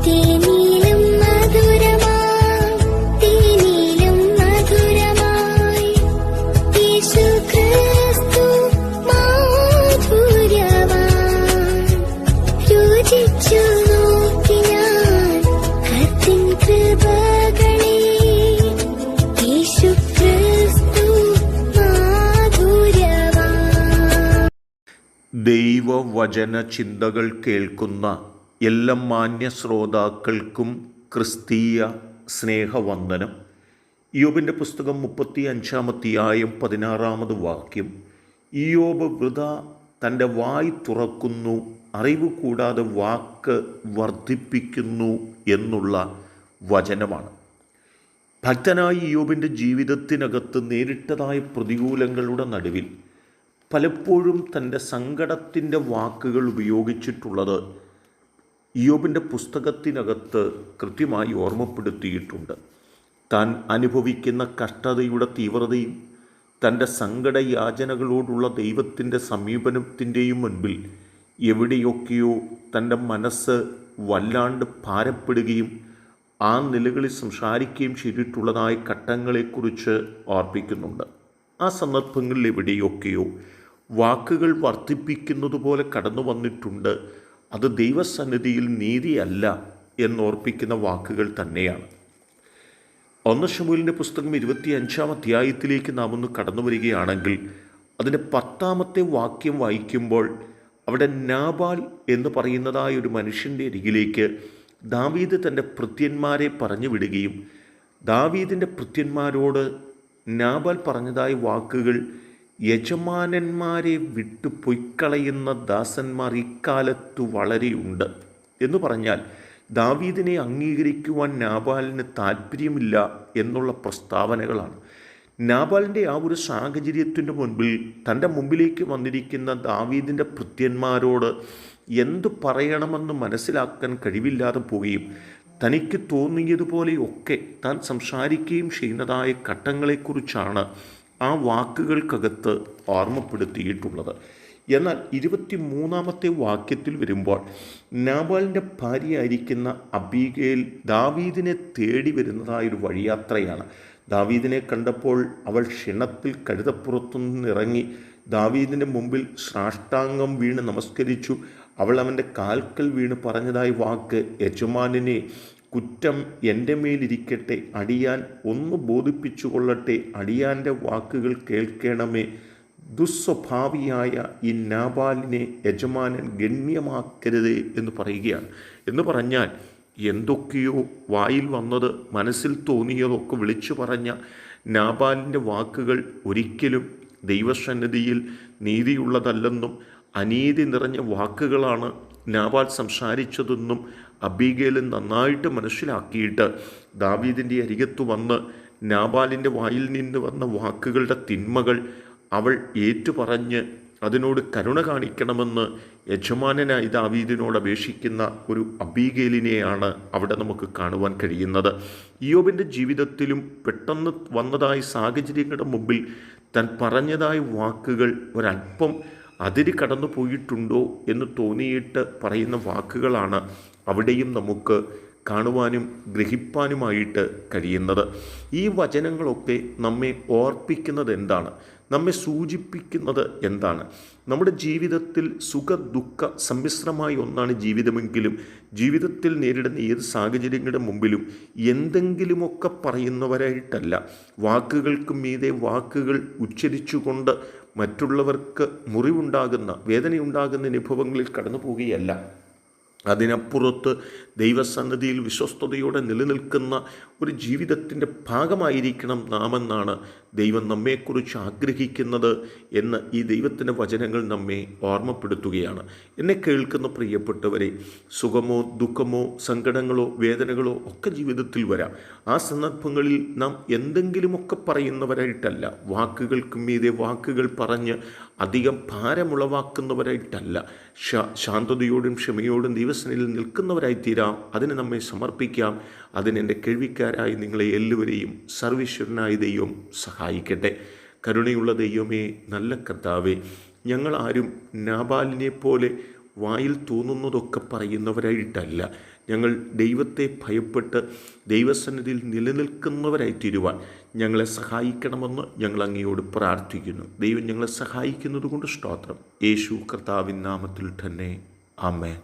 തേനിലും മധുരമായി, തേനിലും മധുരമായി യേശു ക്രിസ്തു മാധുര്യവാൻ. രുചിച്ചു നോക്കി ഞാൻ കർത്തിൻ കൃപകളെ, യേശു ക്രിസ്തു മാധുര്യവാൻ. ദൈവവചന ചിന്തകൾ കേൾക്കുന്ന എല്ലാ മാന്യ ശ്രോതാക്കൾക്കും ക്രിസ്തീയ സ്നേഹവന്ദനം. ഇയ്യോബിൻ്റെ പുസ്തകം 35-ാം അധ്യായം 16-ാമത് വാക്യം. ഇയ്യോബ് വൃഥ തൻ്റെ വായ് തുറക്കുന്നു, അറിവ് കൂടാതെ വാക്ക് വർദ്ധിപ്പിക്കുന്നു എന്നുള്ള വചനമാണ്. ഭക്തനായ ഇയ്യോബിൻ്റെ ജീവിതത്തിനകത്ത് നേരിട്ടതായ പ്രതികൂലങ്ങളുടെ നടുവിൽ പലപ്പോഴും തൻ്റെ സങ്കടത്തിൻ്റെ വാക്കുകൾ ഉപയോഗിച്ചിട്ടുള്ളത് ഇയ്യോബിൻ്റെ പുസ്തകത്തിനകത്ത് കൃത്യമായി ഓർമ്മപ്പെടുത്തിയിട്ടുണ്ട്. താൻ അനുഭവിക്കുന്ന കഷ്ടതയുടെ തീവ്രതയും തൻ്റെ സങ്കടയാചനകളോടുള്ള ദൈവത്തിൻ്റെ സമീപനത്തിൻ്റെയും മുൻപിൽ എവിടെയൊക്കെയോ തൻ്റെ മനസ്സ് വല്ലാണ്ട് ഭാരപ്പെടുകയും ആ നിലകളിൽ സംസാരിക്കുകയും ചെയ്തിട്ടുള്ളതായ ഘട്ടങ്ങളെക്കുറിച്ച് ഓർപ്പിക്കുന്നുണ്ട്. ആ സന്ദർഭങ്ങളിൽ എവിടെയൊക്കെയോ വാക്കുകൾ വർദ്ധിപ്പിക്കുന്നത് പോലെ കടന്നു വന്നിട്ടുണ്ട്. അത് ദൈവസന്നിധിയിൽ നീതിയല്ല എന്നോർപ്പിക്കുന്ന വാക്കുകൾ തന്നെയാണ്. 1 ശമൂവേലിൻ്റെ പുസ്തകം 25-ാം അധ്യായത്തിലേക്ക് നാം ഒന്ന് കടന്നു വരികയാണെങ്കിൽ അതിൻ്റെ 10-ാമത്തെ വാക്യം വായിക്കുമ്പോൾ അവിടെ നാബാൽ എന്ന് പറയുന്നതായ ഒരു മനുഷ്യൻ്റെ അരികിലേക്ക് ദാവീദ് തൻ്റെ ഭൃത്യന്മാരെ പറഞ്ഞു വിടുകയും ദാവീദിൻ്റെ ഭൃത്യന്മാരോട് നാബാൽ പറഞ്ഞതായ വാക്കുകൾ, യജമാനന്മാരെ വിട്ടു പൊയ്ക്കളയുന്ന ദാസന്മാർ ഇക്കാലത്തു വളരെയുണ്ട് എന്ന് പറഞ്ഞാൽ ദാവീദിനെ അംഗീകരിക്കുവാൻ നാബാലിന് താല്പര്യമില്ല എന്നുള്ള പ്രസ്താവനകളാണ്. നാബാലിൻ്റെ ആ ഒരു സാഹചര്യത്തിൻ്റെ മുൻപിൽ തൻ്റെ മുമ്പിലേക്ക് വന്നിരിക്കുന്ന ദാവീദിൻ്റെ ഭൃത്യന്മാരോട് എന്തു പറയണമെന്ന് മനസ്സിലാക്കാൻ കഴിവില്ലാതെ പോവുകയും തനിക്ക് തോന്നിയതുപോലെയൊക്കെ താൻ സംസാരിക്കുകയും ചെയ്യുന്നതായ ഘട്ടങ്ങളെക്കുറിച്ചാണ് ആ വാക്കുകൾക്കകത്ത് ഓർമ്മപ്പെടുത്തിയിട്ടുള്ളത്. എന്നാൽ 23-ാമത്തെ വാക്യത്തിൽ വരുമ്പോൾ നാബാലിൻ്റെ ഭാര്യയായിരിക്കുന്ന അബീഗയിൽ ദാവീദിനെ തേടി വരുന്നതായൊരു വഴിയാത്രയാണ്. ദാവീദിനെ കണ്ടപ്പോൾ അവൾ ക്ഷണത്തിൽ കഴുതപ്പുറത്തുനിന്നിറങ്ങി ദാവീദിൻ്റെ മുമ്പിൽ സാഷ്ടാംഗം വീണ് നമസ്കരിച്ചു. അവൾ അവൻ്റെ കാൽക്കൽ വീണ് പറഞ്ഞതായി വാക്ക്, യജമാനനെ, കുറ്റം എൻ്റെ മേലിരിക്കട്ടെ, അടിയാൻ ഒന്ന് ബോധിപ്പിച്ചു കൊള്ളട്ടെ, അടിയാൻ്റെ വാക്കുകൾ കേൾക്കണമേ. ദുസ്വഭാവിയായ ഈ നാബാലിനെ യജമാനൻ ഗണ്യമാക്കരുതേ എന്ന് പറയുകയാണ്. എന്ന് പറഞ്ഞാൽ എന്തൊക്കെയോ വായിൽ വന്നത് മനസ്സിൽ തോന്നിയതൊക്കെ വിളിച്ചു പറഞ്ഞ നാബാലിൻ്റെ വാക്കുകൾ ഒരിക്കലും ദൈവസന്നിധിയിൽ നീതിയുള്ളതല്ലെന്നും അനീതി നിറഞ്ഞ വാക്കുകളാണ് നാബാൽ സംസാരിച്ചതെന്നും അബീഗേൽ നന്നായിട്ട് മനസ്സിലാക്കിയിട്ട് ദാവീദിൻ്റെ അരികത്തു വന്ന് നാബാലിൻ്റെ വായിൽ നിന്ന് വന്ന വാക്കുകളുടെ തിന്മകൾ അവൾ ഏറ്റുപറഞ്ഞ് അതിനോട് കരുണ കാണിക്കണമെന്ന് യജമാനനായി ദാവീദിനോട് അപേക്ഷിക്കുന്ന ഒരു അബീഗേലിനെയാണ് അവിടെ നമുക്ക് കാണുവാൻ കഴിയുന്നത്. ഇയ്യോബിൻ്റെ ജീവിതത്തിലും പെട്ടെന്ന് വന്നതായ സാഹചര്യങ്ങളുടെ മുമ്പിൽ താൻ പറഞ്ഞതായ വാക്കുകൾ ഒരല്പം അതിര് കടന്നു പോയിട്ടുണ്ടോ എന്ന് തോന്നിയിട്ട് പറയുന്ന വാക്കുകളാണ് അവിടെയും നമുക്ക് കാണുവാനും ഗ്രഹിപ്പാനുമായിട്ട് കഴിയുന്നത്. ഈ വചനങ്ങളൊക്കെ നമ്മെ ഓർപ്പിക്കുന്നത് എന്താണ്? നമ്മെ സൂചിപ്പിക്കുന്നത് എന്താണ്? നമ്മുടെ ജീവിതത്തിൽ സുഖ ദുഃഖ സമ്മിശ്രമായ ഒന്നാണ് ജീവിതമെങ്കിലും ജീവിതത്തിൽ നേരിടുന്ന ഏത് സാഹചര്യങ്ങളുടെ മുമ്പിലും എന്തെങ്കിലുമൊക്കെ പറയുന്നവരായിട്ടല്ല, വാക്കുകൾക്ക് മീതെ വാക്കുകൾ ഉച്ചരിച്ചുകൊണ്ട് മറ്റുള്ളവർക്ക് മുറിവുണ്ടാകുന്ന വേദനയുണ്ടാകുന്ന അനുഭവങ്ങളിൽ കടന്നു പോവുകയല്ല. അതിനപ്പുറത്ത് ദൈവസന്നിധിയിൽ വിശ്വസ്തയോടെ നിലനിൽക്കുന്ന ഒരു ജീവിതത്തിൻ്റെ ഭാഗമായിരിക്കണം നാമെന്നാണ് ദൈവം നമ്മെക്കുറിച്ച് ആഗ്രഹിക്കുന്നത് എന്ന് ഈ ദൈവത്തിൻ്റെ വചനങ്ങൾ നമ്മെ ഓർമ്മപ്പെടുത്തുകയാണ്. എന്നെ കേൾക്കുന്ന പ്രിയപ്പെട്ടവരെ, സുഖമോ ദുഃഖമോ സങ്കടങ്ങളോ വേദനകളോ ഒക്കെ ജീവിതത്തിൽ വരാം. ആ സന്ദർഭങ്ങളിൽ നാം എന്തെങ്കിലുമൊക്കെ പറയുന്നവരായിട്ടല്ല, വാക്കുകൾക്ക് മീതെ വാക്കുകൾ പറഞ്ഞ് അധികം ഭാരമുളവാക്കുന്നവരായിട്ടല്ല, ശാന്തതയോടും ക്ഷമയോടും ദൈവസന്നിധിയിൽ നിൽക്കുന്നവരായിത്തീരാം. അതിന് നമ്മെ സമർപ്പിക്കാം. അതിനെൻ്റെ കേൾവിക്കാരായി നിങ്ങളെ എല്ലാവരെയും സർവീശ്വരനായ ദൈവം സഹായിക്കട്ടെ. കരുണയുള്ള ദൈവമേ, നല്ല കർത്താവേ, ഞങ്ങളാരും നാബാലിനെ പോലെ വായിൽ തോന്നുന്നതൊക്കെ പറയുന്നവരായിട്ടല്ല. ഞങ്ങൾ ദൈവത്തെ ഭയപ്പെട്ട് ദൈവസന്നിധിയിൽ നിലനിൽക്കുന്നവരായി തീരുവാൻ ഞങ്ങളെ സഹായിക്കണമെന്ന് ഞങ്ങൾ അങ്ങയോട് പ്രാർത്ഥിക്കുന്നു. ദൈവം ഞങ്ങളെ സഹായിക്കുന്നത് കൊണ്ട് സ്തോത്രം. യേശു കർത്താവിൻ നാമത്തിൽ തന്നെ ആമേൻ.